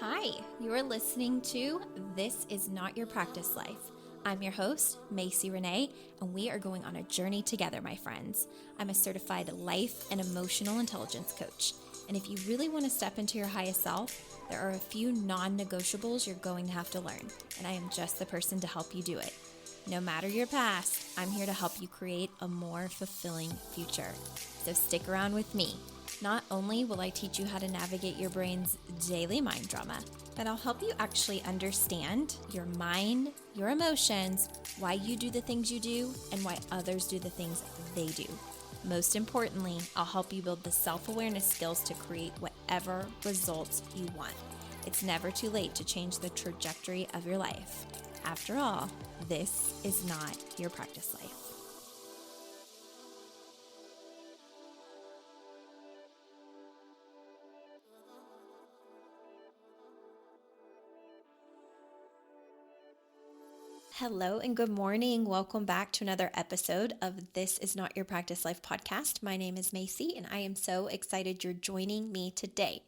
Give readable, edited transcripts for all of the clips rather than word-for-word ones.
Hi, you're listening to This Is Not Your Practice Life. I'm your host, Macy Renee, and we are going on a journey together, my friends. I'm a certified life and emotional intelligence coach. And if you really want to step into your highest self, there are a few non-negotiables you're going to have to learn, and I am just the person to help you do it. No matter your past, I'm here to help you create a more fulfilling future. So stick around with me. Not only will I teach you how to navigate your brain's daily mind drama, but I'll help you actually understand your mind, your emotions, why you do the things you do, and why others do the things they do. Most importantly, I'll help you build the self-awareness skills to create whatever results you want. It's never too late to change the trajectory of your life. After all, this is not your practice life. Hello and good morning. Welcome back to another episode of This Is Not Your Practice Life podcast. My name is Macy and I am so excited you're joining me today.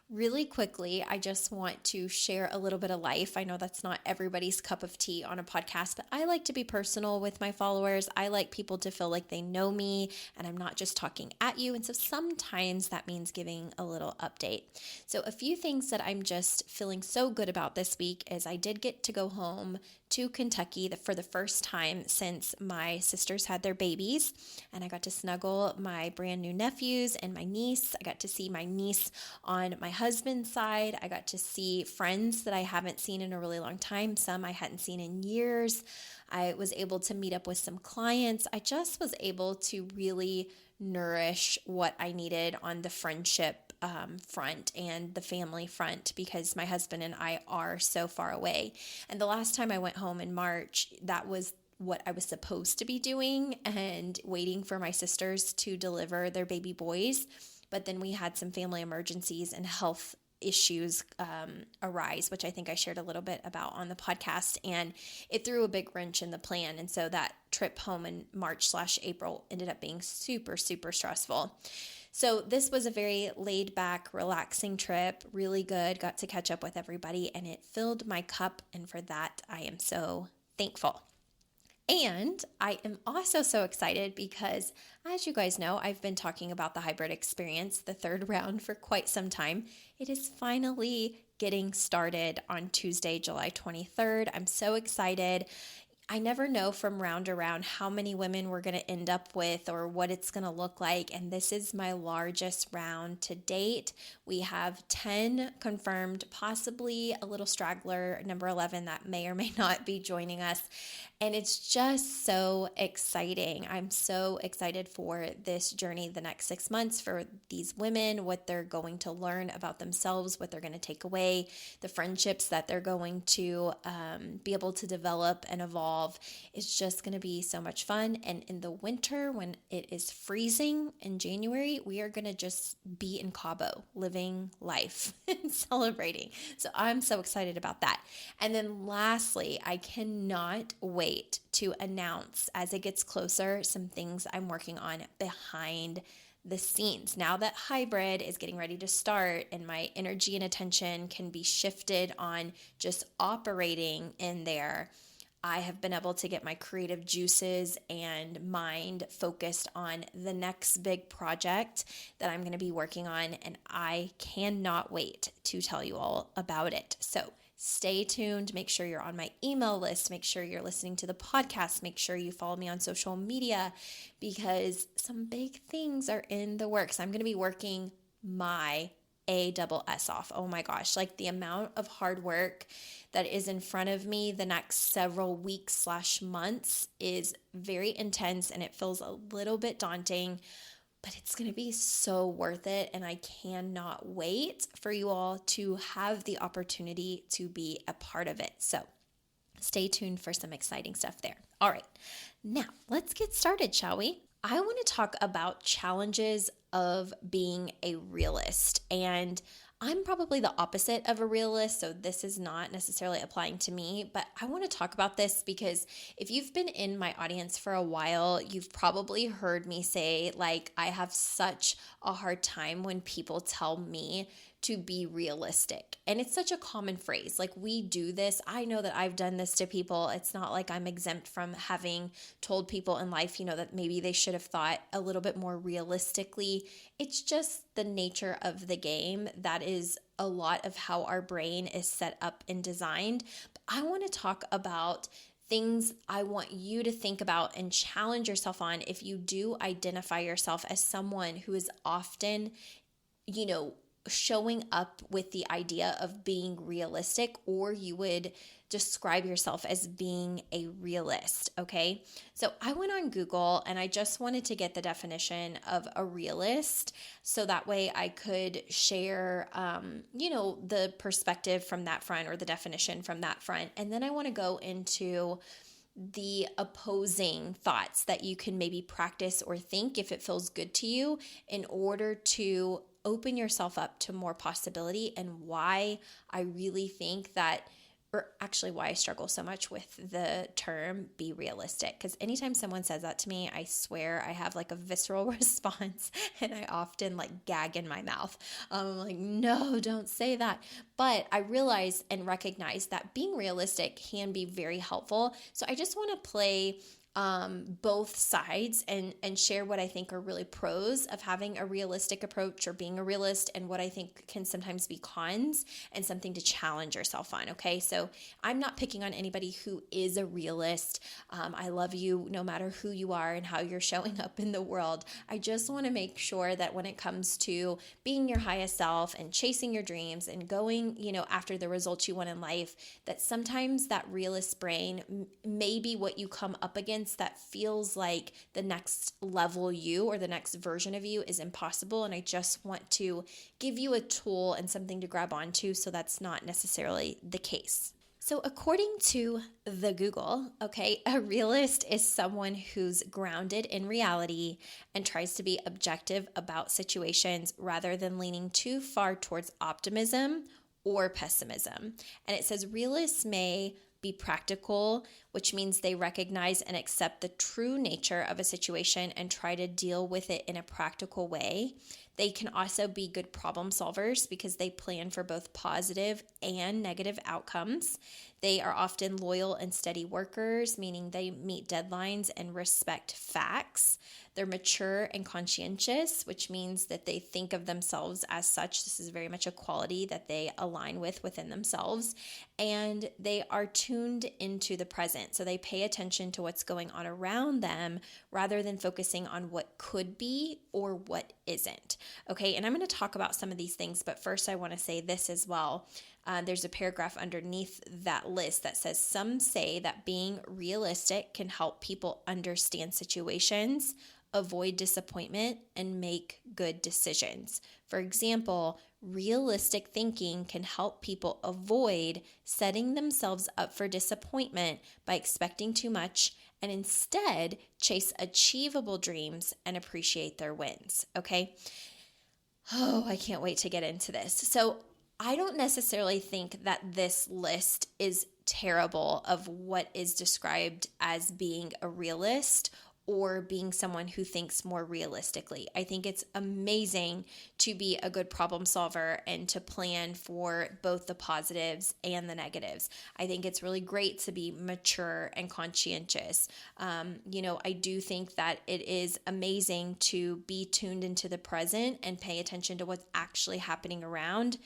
Really quickly, I just want to share a little bit of life. I know that's not everybody's cup of tea on a podcast, but I like to be personal with my followers. I like people to feel like they know me and I'm not just talking at you. And so sometimes that means giving a little update. So a few things that I'm just feeling so good about this week is I did get to go home to Kentucky for the first time since my sisters had their babies, and I got to snuggle my brand new nephews and my niece. I got to see my niece on my husband's side. I got to see friends that I haven't seen in a really long time, some I hadn't seen in years. I was able to meet up with some clients. I just was able to really nourish what I needed on the friendship front and the family front because my husband and I are so far away. And the last time I went home in March, that was what I was supposed to be doing and waiting for my sisters to deliver their baby boys. But then we had some family emergencies and health issues arise, which I think I shared a little bit about on the podcast, and it threw a big wrench in the plan. And so that trip home in March/April ended up being super, super stressful. So this was a very laid back, relaxing trip, really good, got to catch up with everybody, and it filled my cup, and for that I am so thankful. And I am also so excited because, as you guys know, I've been talking about the hybrid experience, the third round, for quite some time. It is finally getting started on Tuesday, July 23rd. I'm so excited. I never know from round to round how many women we're going to end up with or what it's going to look like. And this is my largest round to date. We have 10 confirmed, possibly a little straggler, number 11, that may or may not be joining us. And it's just so exciting. I'm so excited for this journey the next 6 months for these women, what they're going to learn about themselves, what they're going to take away, the friendships that they're going to be able to develop and evolve. It's just going to be so much fun. And in the winter, when it is freezing in January, we are going to just be in Cabo, living life and celebrating. So I'm so excited about that. And then lastly, I cannot wait to announce as it gets closer some things I'm working on behind the scenes. Now that hybrid is getting ready to start and my energy and attention can be shifted on just operating in there, I have been able to get my creative juices and mind focused on the next big project that I'm going to be working on, and I cannot wait to tell you all about it. So stay tuned. Make sure you're on my email list. Make sure you're listening to the podcast. Make sure you follow me on social media because some big things are in the works. I'm going to be working my ASS off. Oh my gosh, like the amount of hard work that is in front of me the next several weeks/months is very intense and it feels a little bit daunting, but it's going to be so worth it. And I cannot wait for you all to have the opportunity to be a part of it. So stay tuned for some exciting stuff there. All right, now let's get started, shall we? I want to talk about challenges of being a realist. And I'm probably the opposite of a realist, so this is not necessarily applying to me, but I want to talk about this because if you've been in my audience for a while, you've probably heard me say, like, I have such a hard time when people tell me to be realistic. And it's such a common phrase. Like, we do this. I know that I've done this to people. It's not like I'm exempt from having told people in life, that maybe they should have thought a little bit more realistically. It's just the nature of the game. That is a lot of how our brain is set up and designed. But I want to talk about things I want you to think about and challenge yourself on if you do identify yourself as someone who is often, showing up with the idea of being realistic, or you would describe yourself as being a realist, okay? So I went on Google and I just wanted to get the definition of a realist so that way I could share, the perspective from that front, or the definition from that front. And then I want to go into the opposing thoughts that you can maybe practice or think if it feels good to you, in order to open yourself up to more possibility, and why I really think that, or actually why I struggle so much with the term be realistic. Because anytime someone says that to me, I swear I have like a visceral response, and I often like gag in my mouth. I'm like, no, don't say that. But I realize and recognize that being realistic can be very helpful. So I just want to play both sides and share what I think are really pros of having a realistic approach or being a realist, and what I think can sometimes be cons and something to challenge yourself on. Okay, so I'm not picking on anybody who is a realist. I love you no matter who you are and how you're showing up in the world. I just want to make sure that when it comes to being your highest self and chasing your dreams and going, after the results you want in life, that sometimes that realist brain may be what you come up against that feels like the next level you, or the next version of you, is impossible. And I just want to give you a tool and something to grab onto so that's not necessarily the case. So according to the Google, okay, a realist is someone who's grounded in reality and tries to be objective about situations rather than leaning too far towards optimism or pessimism. And it says realists may be practical, which means they recognize and accept the true nature of a situation and try to deal with it in a practical way. They can also be good problem solvers because they plan for both positive and negative outcomes. They are often loyal and steady workers, meaning they meet deadlines and respect facts. They're mature and conscientious, which means that they think of themselves as such. This is very much a quality that they align with within themselves. And they are tuned into the present. So they pay attention to what's going on around them rather than focusing on what could be or what isn't. Okay, and I'm going to talk about some of these things, but first I want to say this as well. There's a paragraph underneath that list that says, some say that being realistic can help people understand situations, avoid disappointment, and make good decisions. For example, realistic thinking can help people avoid setting themselves up for disappointment by expecting too much, and instead chase achievable dreams and appreciate their wins. Okay? Oh, I can't wait to get into this. So I don't necessarily think that this list is terrible of what is described as being a realist or being someone who thinks more realistically. I think it's amazing to be a good problem solver and to plan for both the positives and the negatives. I think it's really great to be mature and conscientious. I do think that it is amazing to be tuned into the present and pay attention to what's actually happening around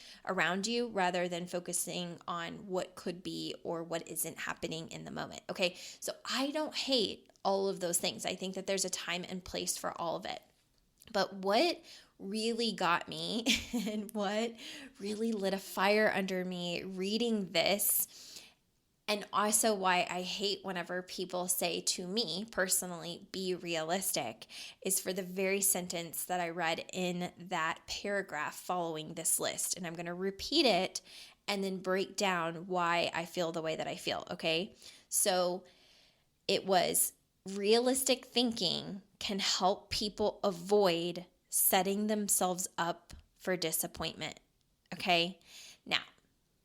you, rather than focusing on what could be or what isn't happening in the moment. Okay, so I don't hate all of those things. I think that there's a time and place for all of it. But what really got me and what really lit a fire under me reading this, and also why I hate whenever people say to me personally, be realistic, is for the very sentence that I read in that paragraph following this list. And I'm going to repeat it and then break down why I feel the way that I feel, okay? So it was, realistic thinking can help people avoid setting themselves up for disappointment. Okay? Now,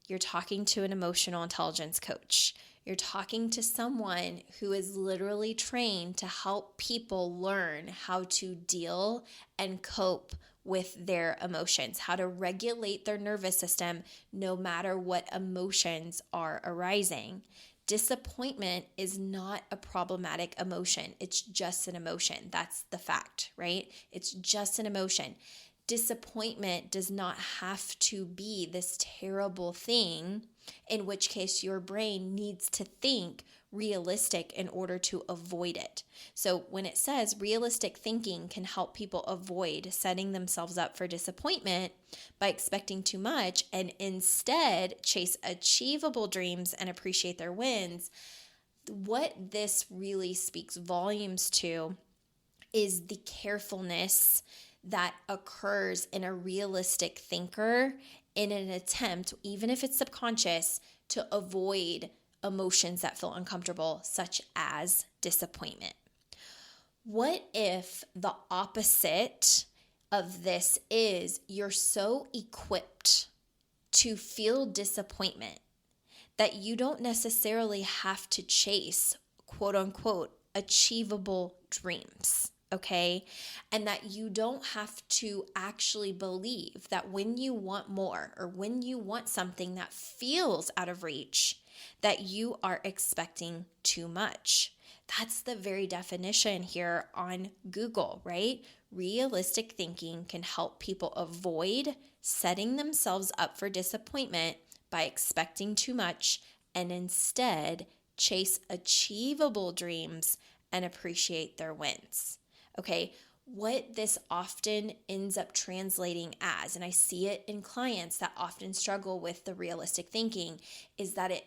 you're talking to an emotional intelligence coach. You're talking to someone who is literally trained to help people learn how to deal and cope with their emotions, how to regulate their nervous system no matter what emotions are arising. Disappointment is not a problematic emotion. It's just an emotion. That's the fact, right? It's just an emotion. Disappointment does not have to be this terrible thing, in which case your brain needs to think realistic in order to avoid it. So when it says realistic thinking can help people avoid setting themselves up for disappointment by expecting too much and instead chase achievable dreams and appreciate their wins, what this really speaks volumes to is the carefulness that occurs in a realistic thinker in an attempt, even if it's subconscious, to avoid emotions that feel uncomfortable, such as disappointment. What if the opposite of this is you're so equipped to feel disappointment that you don't necessarily have to chase, quote unquote, achievable dreams? Okay. And that you don't have to actually believe that when you want more or when you want something that feels out of reach, that you are expecting too much. That's the very definition here on Google, right? Realistic thinking can help people avoid setting themselves up for disappointment by expecting too much and instead chase achievable dreams and appreciate their wins. Okay, what this often ends up translating as, and I see it in clients that often struggle with the realistic thinking, is that it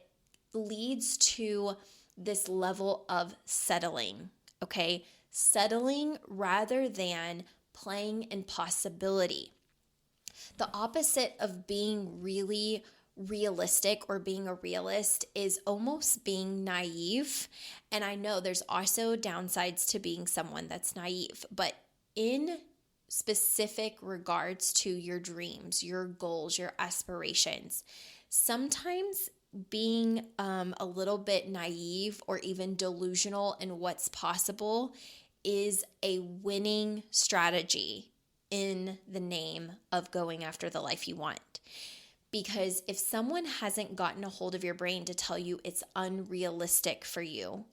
leads to this level of settling, okay? Settling rather than playing in possibility. The opposite of being really realistic or being a realist is almost being naive. And I know there's also downsides to being someone that's naive, but in specific regards to your dreams, your goals, your aspirations, sometimes being a little bit naive or even delusional in what's possible is a winning strategy in the name of going after the life you want. Because if someone hasn't gotten a hold of your brain to tell you it's unrealistic for you,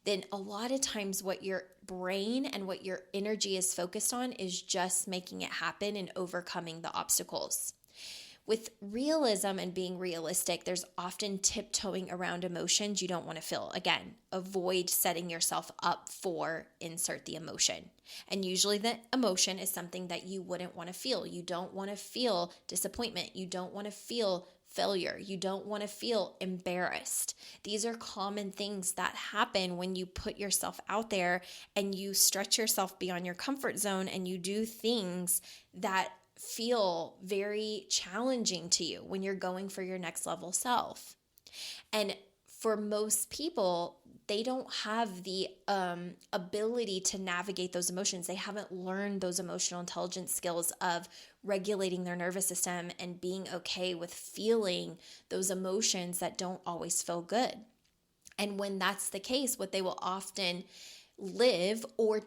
then a lot of times what your brain and what your energy is focused on is just making it happen and overcoming the obstacles. With realism and being realistic, there's often tiptoeing around emotions you don't want to feel. Again, avoid setting yourself up for insert the emotion. And usually the emotion is something that you wouldn't want to feel. You don't want to feel disappointment. You don't want to feel failure. You don't want to feel embarrassed. These are common things that happen when you put yourself out there and you stretch yourself beyond your comfort zone and you do things that feel very challenging to you when you're going for your next level self. And for most people, they don't have the ability to navigate those emotions. They haven't learned those emotional intelligence skills of regulating their nervous system and being okay with feeling those emotions that don't always feel good. And when that's the case, what they will often live or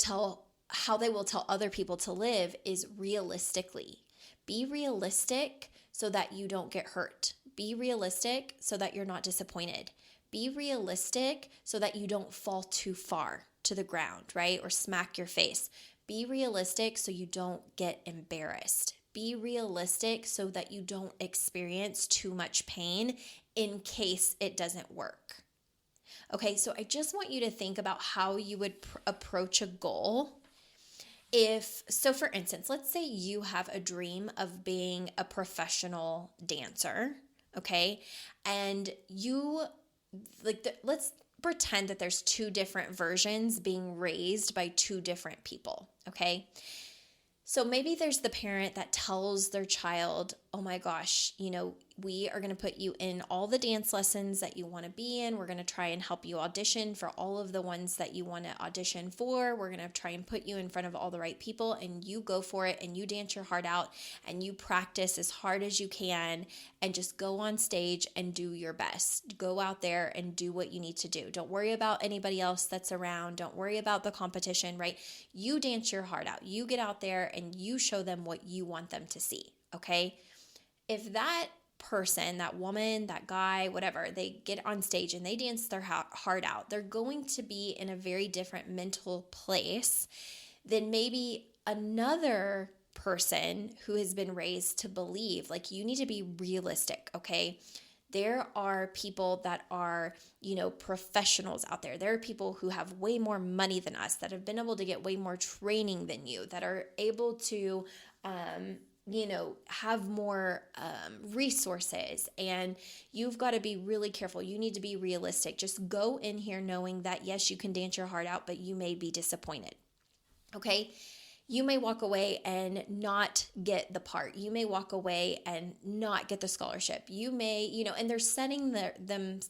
how they will tell other people to live is realistically. Be realistic so that you don't get hurt. Be realistic so that you're not disappointed. Be realistic so that you don't fall too far to the ground, right? Or smack your face. Be realistic so you don't get embarrassed. Be realistic so that you don't experience too much pain in case it doesn't work. Okay, so I just want you to think about how you would approach a goal. So for instance, let's say you have a dream of being a professional dancer, okay? And let's pretend that there's two different versions being raised by two different people, okay? So maybe there's the parent that tells their child, oh my gosh, we are going to put you in all the dance lessons that you want to be in. We're going to try and help you audition for all of the ones that you want to audition for. We're going to try and put you in front of all the right people, and you go for it and you dance your heart out and you practice as hard as you can and just go on stage and do your best. Go out there and do what you need to do. Don't worry about anybody else that's around. Don't worry about the competition, right? You dance your heart out. You get out there and you show them what you want them to see, okay? If that person, that woman, that guy, whatever, they get on stage and they dance their heart out, they're going to be in a very different mental place than maybe another person who has been raised to believe. Like, you need to be realistic, okay? There are people that are, professionals out there. There are people who have way more money than us, that have been able to get way more training than you, that are able to, have more resources, and you've got to be really careful. You need to be realistic. Just go in here knowing that, yes, you can dance your heart out, but you may be disappointed. Okay. You may walk away and not get the part. You may walk away and not get the scholarship. You may, and they're setting them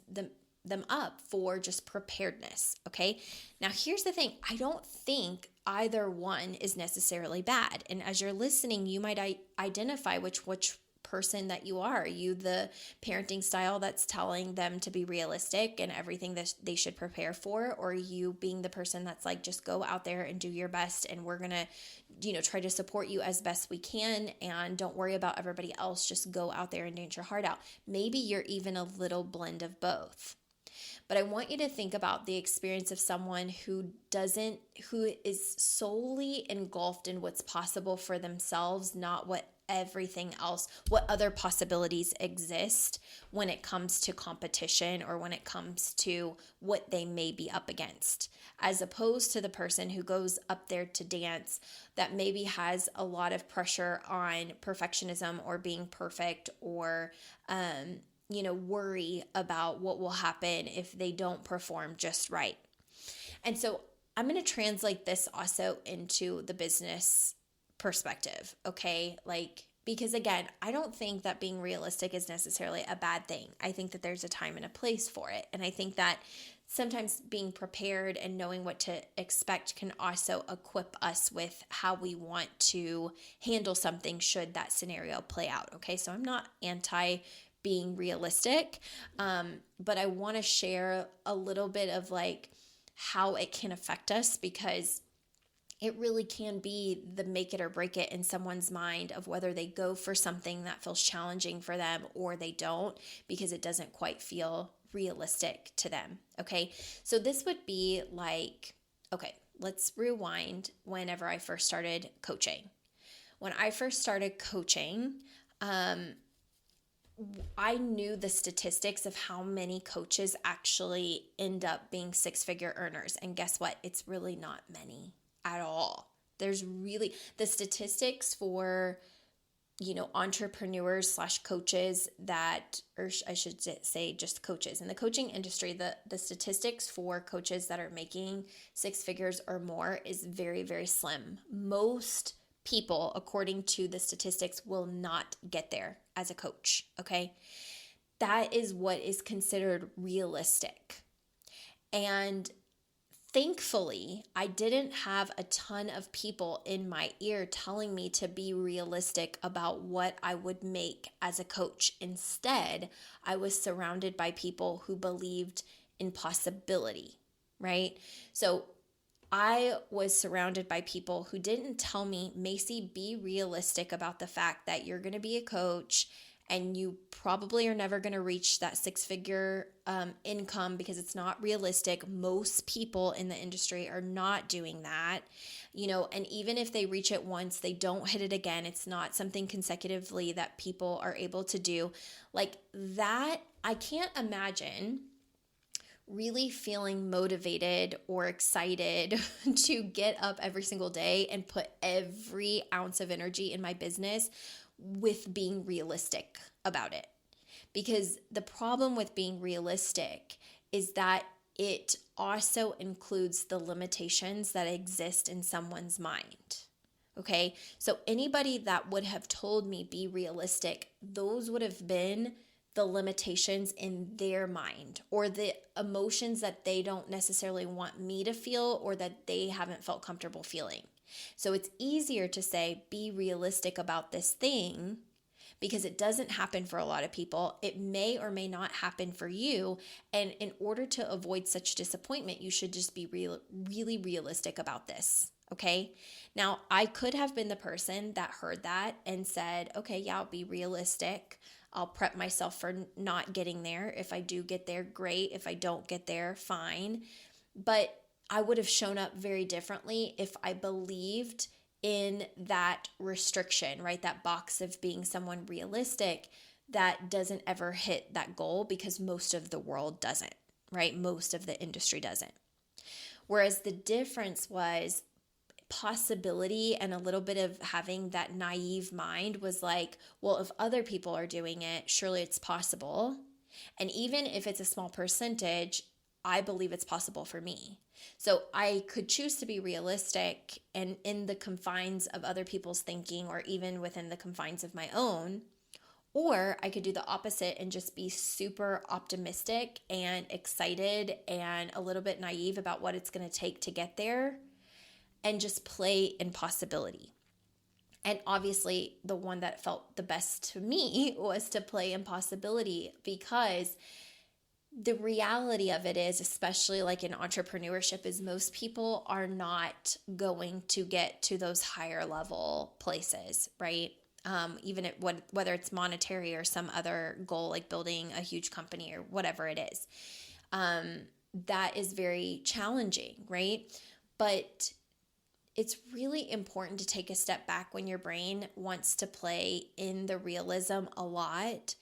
up for just preparedness. Okay. Now here's the thing. I don't think either one is necessarily bad. And as you're listening, you might identify which person that you are. Are you the parenting style that's telling them to be realistic and everything that they should prepare for? Or are you being the person that's like, just go out there and do your best, and we're going to, try to support you as best we can, and don't worry about everybody else. Just go out there and dance your heart out. Maybe you're even a little blend of both. But I want you to think about the experience of someone who is solely engulfed in what's possible for themselves, not what other possibilities exist when it comes to competition, or when it comes to what they may be up against, as opposed to the person who goes up there to dance that maybe has a lot of pressure on perfectionism or being perfect, or worry about what will happen if they don't perform just right. And so I'm going to translate this also into the business perspective, okay? Because again, I don't think that being realistic is necessarily a bad thing. I think that there's a time and a place for it. And I think that sometimes being prepared and knowing what to expect can also equip us with how we want to handle something should that scenario play out, okay? So I'm not anti being realistic, but I want to share a little bit of how it can affect us, because it really can be the make it or break it in someone's mind of whether they go for something that feels challenging for them or they don't, because it doesn't quite feel realistic to them. Okay. So this would be okay, let's rewind whenever I first started coaching. When I first started coaching, I knew the statistics of how many coaches actually end up being six-figure earners. And guess what? It's really not many at all. There's really the statistics for, entrepreneurs / coaches I should say just coaches in the coaching industry, the statistics for coaches that are making six figures or more is very, very slim. Most people, according to the statistics, will not get there as a coach, okay? That is what is considered realistic. And thankfully, I didn't have a ton of people in my ear telling me to be realistic about what I would make as a coach. Instead, I was surrounded by people who believed in possibility, right? So I was surrounded by people who didn't tell me, Macy, be realistic about the fact that you're going to be a coach and you probably are never going to reach that six-figure income because it's not realistic. Most people in the industry are not doing that, and even if they reach it once, they don't hit it again. It's not something consecutively that people are able to do. Like that, I can't imagine really feeling motivated or excited to get up every single day and put every ounce of energy in my business with being realistic about it. Because the problem with being realistic is that it also includes the limitations that exist in someone's mind. Okay. So anybody that would have told me be realistic, those would have been the limitations in their mind or the emotions that they don't necessarily want me to feel or that they haven't felt comfortable feeling. So it's easier to say, be realistic about this thing because it doesn't happen for a lot of people. It may or may not happen for you. And in order to avoid such disappointment, you should just be really realistic about this. Okay. Now, I could have been the person that heard that and said, okay, yeah, I'll be realistic. I'll prep myself for not getting there. If I do get there, great. If I don't get there, fine. But I would have shown up very differently if I believed in that restriction, right? That box of being someone realistic that doesn't ever hit that goal because most of the world doesn't, right? Most of the industry doesn't. Whereas the difference was possibility and a little bit of having that naive mind was like, well, if other people are doing it, surely it's possible. And even if it's a small percentage, I believe it's possible for me. So I could choose to be realistic and in the confines of other people's thinking or even within the confines of my own. Or I could do the opposite and just be super optimistic and excited and a little bit naive about what it's going to take to get there and just play in possibility. And obviously, the one that felt the best to me was to play in possibility because the reality of it is, especially like in entrepreneurship, is most people are not going to get to those higher level places, right? Even whether it's monetary or some other goal like building a huge company or whatever it is. That is very challenging, right? But it's really important to take a step back when your brain wants to play in the realism a lot,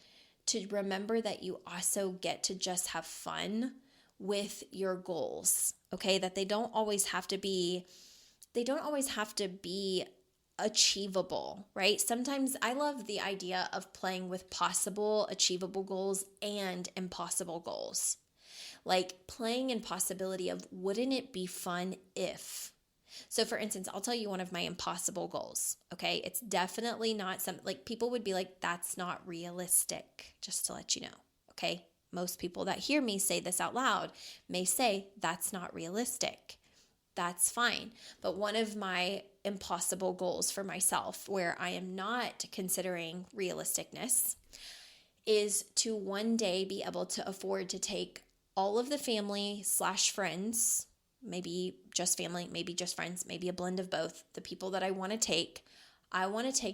to remember that you also get to just have fun with your goals, okay? That they don't always have to be achievable, right? Sometimes I love the idea of playing with possible, achievable goals and impossible goals. Like playing in possibility of, wouldn't it be fun if? So for instance, I'll tell you one of my impossible goals, okay? It's definitely not like people would be like, that's not realistic, just to let you know, okay? Most people that hear me say this out loud may say, that's not realistic. That's fine. But one of my impossible goals for myself, where I am not considering realisticness, is to one day be able to afford to take all of the family/friends, maybe just family, maybe just friends, maybe a blend of both, the people that I want to take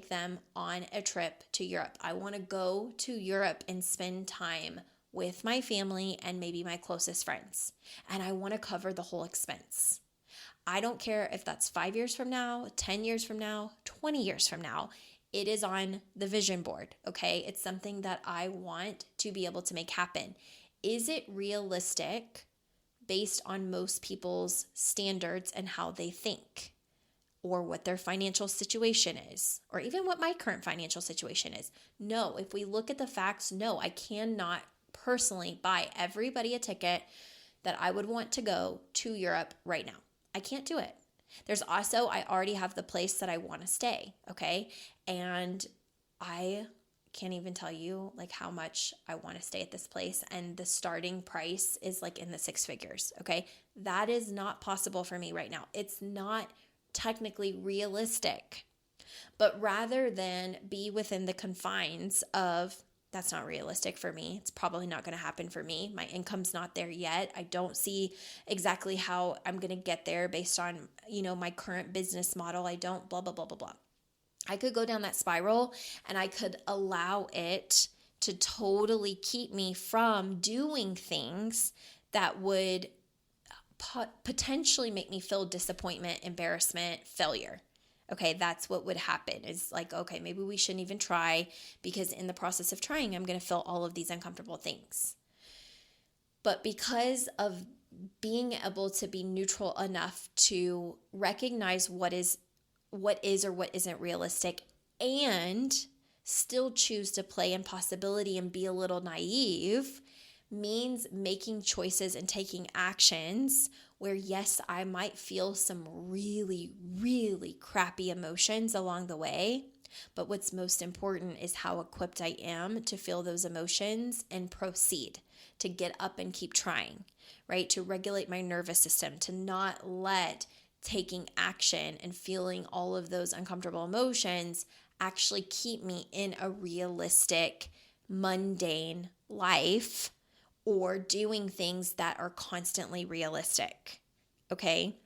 them on a trip to Europe. I want to go to Europe and spend time with my family and maybe my closest friends. And I want to cover the whole expense. I don't care if that's 5 years from now, 10 years from now, 20 years from now. It is on the vision board, okay? It's something that I want to be able to make happen. Is it realistic based on most people's standards and how they think, or what their financial situation is, or even what my current financial situation is? No, if we look at the facts, no, I cannot personally buy everybody a ticket that I would want to go to Europe right now. I can't do it. There's also, I already have the place that I want to stay, okay? And I can't even tell you like how much I want to stay at this place, and the starting price is like in the six figures, okay? That is not possible for me right now. It's not technically realistic. But rather than be within the confines of, that's not realistic for me, it's probably not going to happen for me, my income's not there yet, I don't see exactly how I'm going to get there based on, my current business model, I don't blah, blah, blah, blah, blah. I could go down that spiral and I could allow it to totally keep me from doing things that would potentially make me feel disappointment, embarrassment, failure. Okay, that's what would happen is like, okay, maybe we shouldn't even try because in the process of trying, I'm going to feel all of these uncomfortable things. But because of being able to be neutral enough to recognize what is or what isn't realistic and still choose to play in possibility and be a little naive means making choices and taking actions where yes, I might feel some really, really crappy emotions along the way. But what's most important is how equipped I am to feel those emotions and proceed, to get up and keep trying, right? To regulate my nervous system, to not let taking action and feeling all of those uncomfortable emotions actually keep me in a realistic, mundane life or doing things that are constantly realistic. Okay.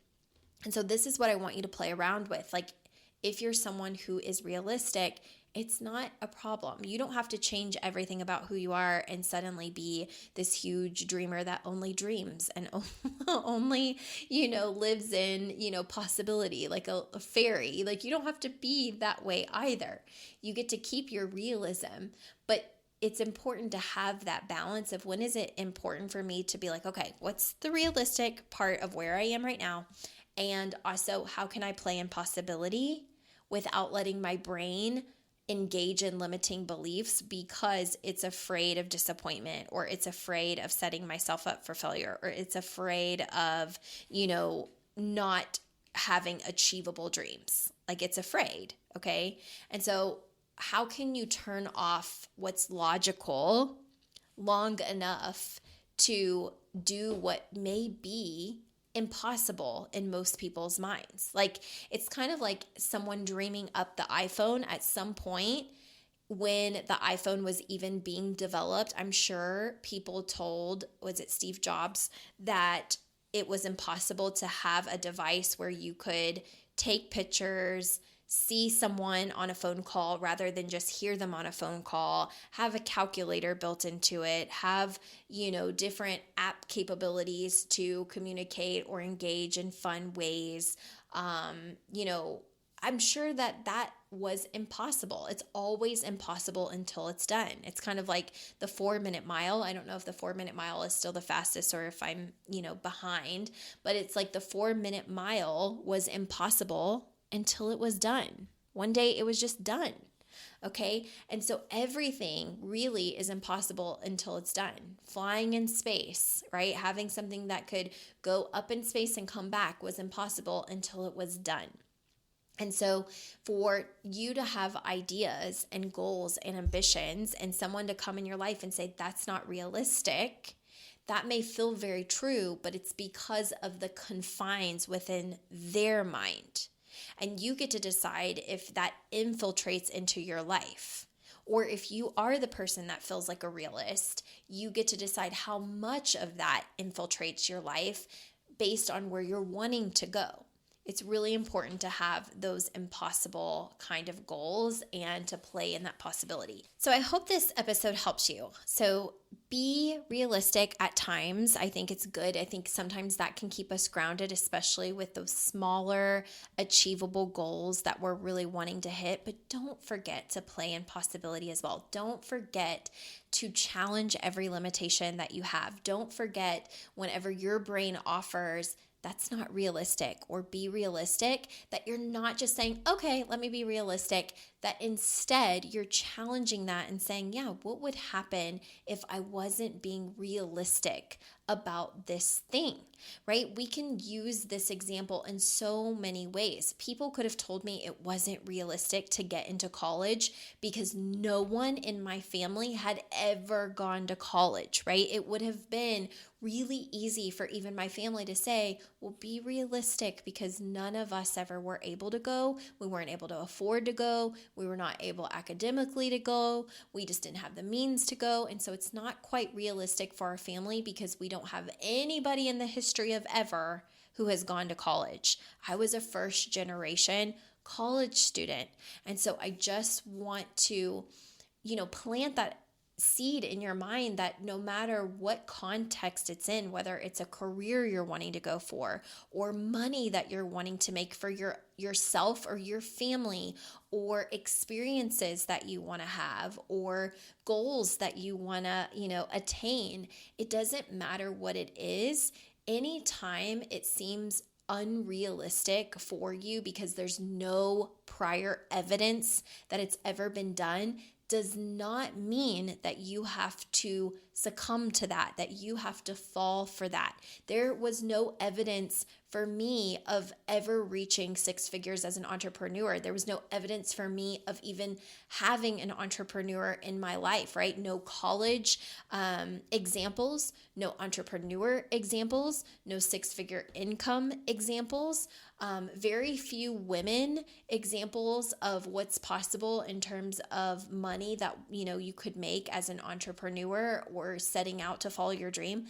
And so this is what I want you to play around with. Like, if you're someone who is realistic, it's not a problem. You don't have to change everything about who you are and suddenly be this huge dreamer that only dreams and only, lives in, possibility, like a fairy. Like, you don't have to be that way either. You get to keep your realism, but it's important to have that balance of when is it important for me to be like, okay, what's the realistic part of where I am right now? And also, how can I play in possibility without letting my brain engage in limiting beliefs because it's afraid of disappointment, or it's afraid of setting myself up for failure, or it's afraid of, not having achievable dreams. Like, it's afraid, okay? And so how can you turn off what's logical long enough to do what may be impossible in most people's minds? Like, it's kind of like someone dreaming up the iPhone at some point. When the iPhone was even being developed, I'm sure people told, was it Steve Jobs, that it was impossible to have a device where you could take pictures, see someone on a phone call rather than just hear them on a phone call, have a calculator built into it, have, different app capabilities to communicate or engage in fun ways. I'm sure that was impossible. It's always impossible until it's done. It's kind of like the 4-minute mile. I don't know if the 4-minute mile is still the fastest or if I'm, behind, but it's like the 4-minute mile was impossible until it was done. One day it was just done. Okay. And so everything really is impossible until it's done. Flying in space, right? Having something that could go up in space and come back was impossible until it was done. And so for you to have ideas and goals and ambitions and someone to come in your life and say, that's not realistic, that may feel very true, but it's because of the confines within their mind. And you get to decide if that infiltrates into your life. Or if you are the person that feels like a realist, you get to decide how much of that infiltrates your life based on where you're wanting to go. It's really important to have those impossible kind of goals and to play in that possibility. So I hope this episode helps you. So be realistic at times. I think it's good. I think sometimes that can keep us grounded, especially with those smaller, achievable goals that we're really wanting to hit. But don't forget to play in possibility as well. Don't forget to challenge every limitation that you have. Don't forget whenever your brain offers that's not realistic, or be realistic, that you're not just saying, okay, let me be realistic, that instead you're challenging that and saying, yeah, what would happen if I wasn't being realistic about this thing, right? We can use this example in so many ways. People could have told me it wasn't realistic to get into college because no one in my family had ever gone to college, right? It would have been really easy for even my family to say, well, be realistic because none of us ever were able to go. We weren't able to afford to go. We were not able academically to go. We just didn't have the means to go. And so it's not quite realistic for our family because we don't have anybody in the history of ever who has gone to college. I was a first generation college student. And so I just want to, plant that seed in your mind that no matter what context it's in, whether it's a career you're wanting to go for, or money that you're wanting to make for yourself or your family, or experiences that you want to have, or goals that you want to, attain, it doesn't matter what it is. Anytime it seems unrealistic for you because there's no prior evidence that it's ever been done, does not mean that you have to succumb to that, that you have to fall for that. There was no evidence for me of ever reaching six figures as an entrepreneur. There was no evidence for me of even having an entrepreneur in my life, right? No college examples, no entrepreneur examples, no six-figure income examples, very few women examples of what's possible in terms of money that you could make as an entrepreneur or setting out to follow your dream.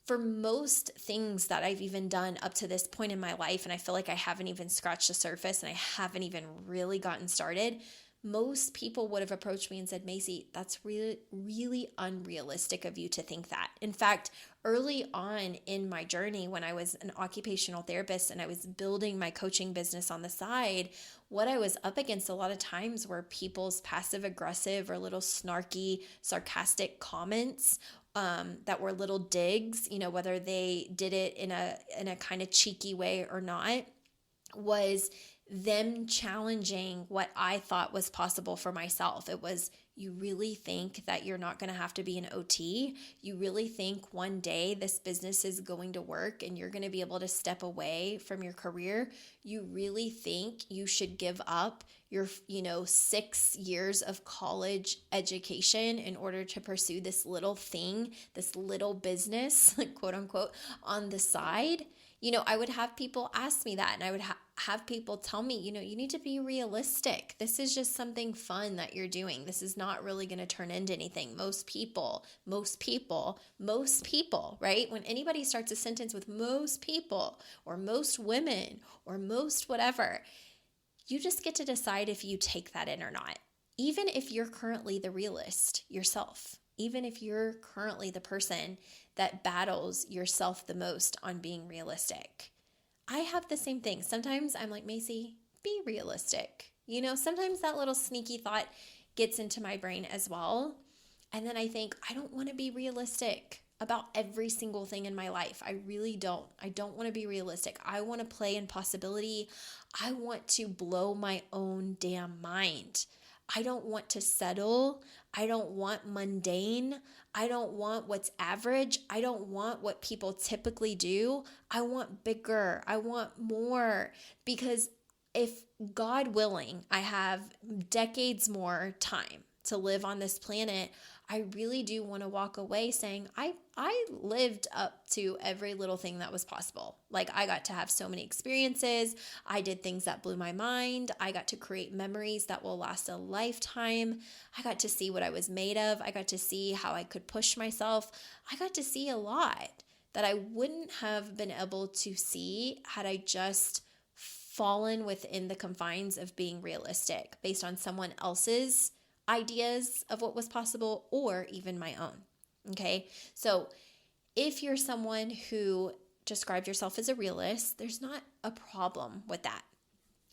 For most things that I've even done up to this point in my life, and I feel like I haven't even scratched the surface and I haven't even really gotten started, most people would have approached me and said, Macy, that's really, really unrealistic of you to think that. In fact, early on in my journey, when I was an occupational therapist and I was building my coaching business on the side, what I was up against a lot of times were people's passive aggressive or little snarky, sarcastic comments that were little digs, whether they did it in a kind of cheeky way or not, was them challenging what I thought was possible for myself. It was, you really think that you're not going to have to be an OT? You really think one day this business is going to work and you're going to be able to step away from your career? You really think you should give up your 6 years of college education in order to pursue this little thing, this little business, quote unquote, on the side? I would have people ask me that, and I would have people tell me, you need to be realistic. This is just something fun that you're doing. This is not really going to turn into anything. Most people, right? When anybody starts a sentence with most people or most women or most whatever, you just get to decide if you take that in or not. Even if you're currently the realist yourself, even if you're currently the person that battles yourself the most on being realistic. I have the same thing. Sometimes I'm like, Macy, be realistic. Sometimes that little sneaky thought gets into my brain as well. And then I think, I don't want to be realistic about every single thing in my life. I really don't. I don't want to be realistic. I want to play in possibility. I want to blow my own damn mind. I don't want to settle. I don't want mundane. I don't want what's average. I don't want what people typically do. I want bigger. I want more. Because if, God willing, I have decades more time to live on this planet, I really do want to walk away saying, I lived up to every little thing that was possible. Like, I got to have so many experiences. I did things that blew my mind. I got to create memories that will last a lifetime. I got to see what I was made of. I got to see how I could push myself. I got to see a lot that I wouldn't have been able to see had I just fallen within the confines of being realistic based on someone else's ideas of what was possible or even my own. Okay. So if you're someone who described yourself as a realist, there's not a problem with that.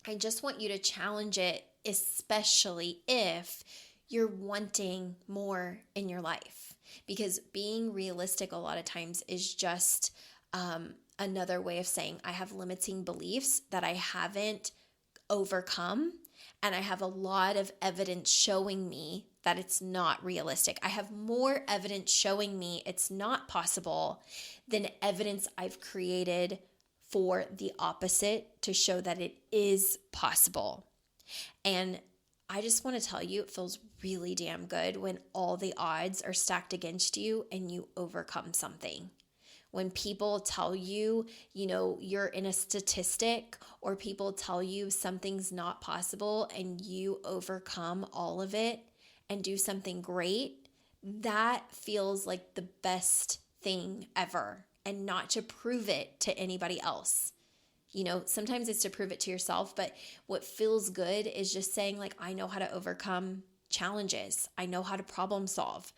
I just want you to challenge it, especially if you're wanting more in your life, because being realistic a lot of times is just another way of saying I have limiting beliefs that I haven't overcome. And I have a lot of evidence showing me that it's not realistic. I have more evidence showing me it's not possible than evidence I've created for the opposite to show that it is possible. And I just want to tell you, it feels really damn good when all the odds are stacked against you and you overcome something. When people tell you, you're in a statistic, or people tell you something's not possible and you overcome all of it and do something great, that feels like the best thing ever. And not to prove it to anybody else. Sometimes it's to prove it to yourself, but what feels good is just saying, like, I know how to overcome challenges. I know how to problem solve.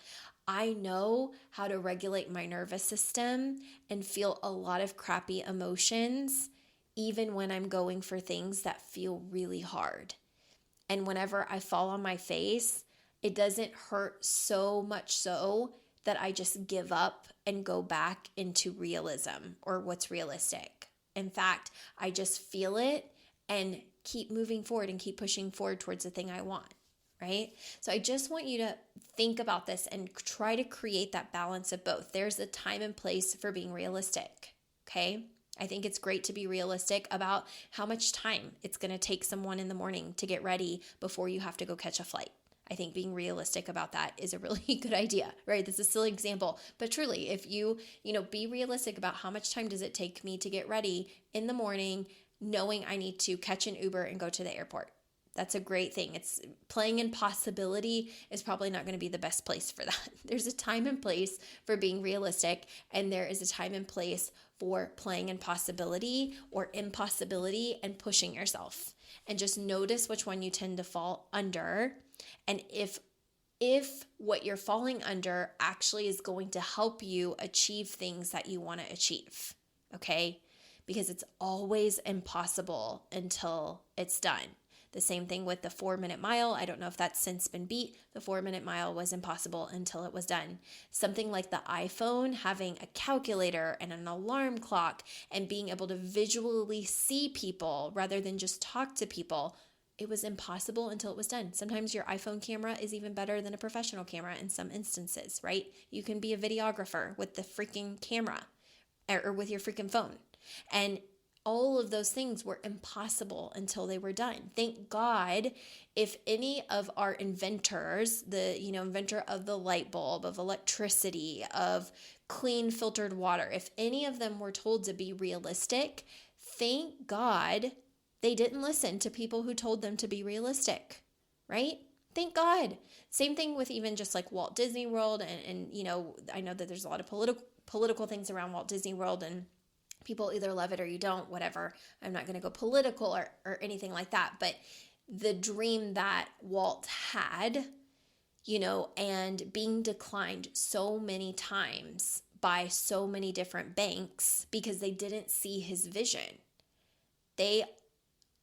I know how to regulate my nervous system and feel a lot of crappy emotions, even when I'm going for things that feel really hard. And whenever I fall on my face, it doesn't hurt so much so that I just give up and go back into realism or what's realistic. In fact, I just feel it and keep moving forward and keep pushing forward towards the thing I want. Right? So I just want you to think about this and try to create that balance of both. There's a time and place for being realistic, okay? I think it's great to be realistic about how much time it's going to take someone in the morning to get ready before you have to go catch a flight. I think being realistic about that is a really good idea, right? This is a silly example, but truly, if you be realistic about how much time does it take me to get ready in the morning, knowing I need to catch an Uber and go to the airport. That's a great thing. It's playing in possibility is probably not going to be the best place for that. There's a time and place for being realistic, and there is a time and place for playing in possibility or impossibility and pushing yourself. And just notice which one you tend to fall under. And if what you're falling under actually is going to help you achieve things that you want to achieve, okay? Because it's always impossible until it's done. The same thing with the 4-minute mile. I don't know if that's since been beat. The 4-minute mile was impossible until it was done. Something like the iPhone, having a calculator and an alarm clock and being able to visually see people rather than just talk to people, it was impossible until it was done. Sometimes your iPhone camera is even better than a professional camera in some instances, right? You can be a videographer with the freaking camera or with your freaking phone. And all of those things were impossible until they were done. Thank God if any of our inventors, the inventor of the light bulb, of electricity, of clean filtered water, if any of them were told to be realistic, thank God they didn't listen to people who told them to be realistic, right? Thank God. Same thing with even just like Walt Disney World and I know that there's a lot of political things around Walt Disney World, and people either love it or you don't, whatever. I'm not going to go political or anything like that. But the dream that Walt had, and being declined so many times by so many different banks because they didn't see his vision. They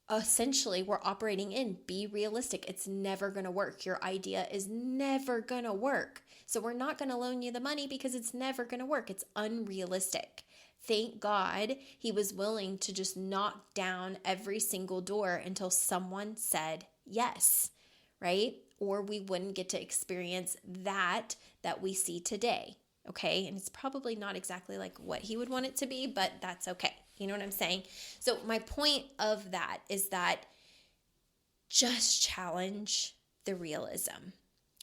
essentially were operating in, be realistic. It's never going to work. Your idea is never going to work. So we're not going to loan you the money because it's never going to work. It's unrealistic. Thank God he was willing to just knock down every single door until someone said yes, right? Or we wouldn't get to experience that we see today, okay? And it's probably not exactly like what he would want it to be, but that's okay. You know what I'm saying? So my point of that is that just challenge the realism,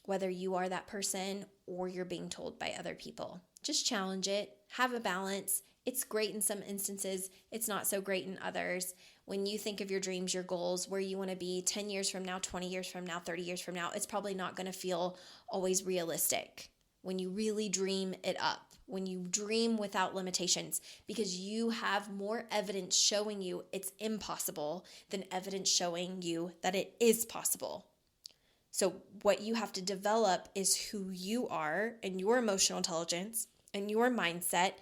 whether you are that person or you're being told by other people. Just challenge it, have a balance. It's great in some instances. It's not so great in others. When you think of your dreams, your goals, where you want to be 10 years from now, 20 years from now, 30 years from now, it's probably not going to feel always realistic when you really dream it up, when you dream without limitations, because you have more evidence showing you it's impossible than evidence showing you that it is possible. So what you have to develop is who you are and your emotional intelligence and your mindset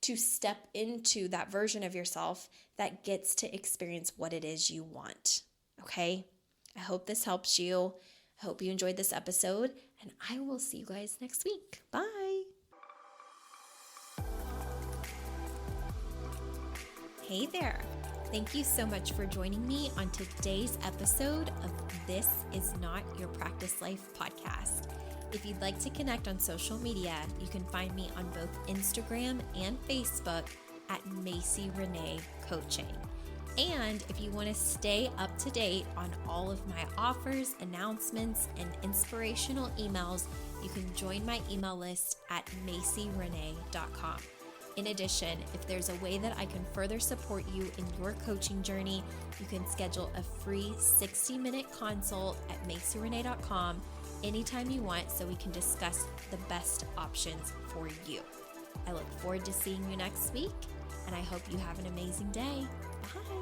to step into that version of yourself that gets to experience what it is you want. Okay? I hope this helps you. I hope you enjoyed this episode, and I will see you guys next week. Bye. Hey there. Thank you so much for joining me on today's episode of This Is Not Your Practice Life podcast. If you'd like to connect on social media, you can find me on both Instagram and Facebook at Macy Renee Coaching. And if you want to stay up to date on all of my offers, announcements, and inspirational emails, you can join my email list at macyrenee.com. In addition, if there's a way that I can further support you in your coaching journey, you can schedule a free 60-minute consult at macyrenee.com anytime you want so we can discuss the best options for you. I look forward to seeing you next week, and I hope you have an amazing day. Bye.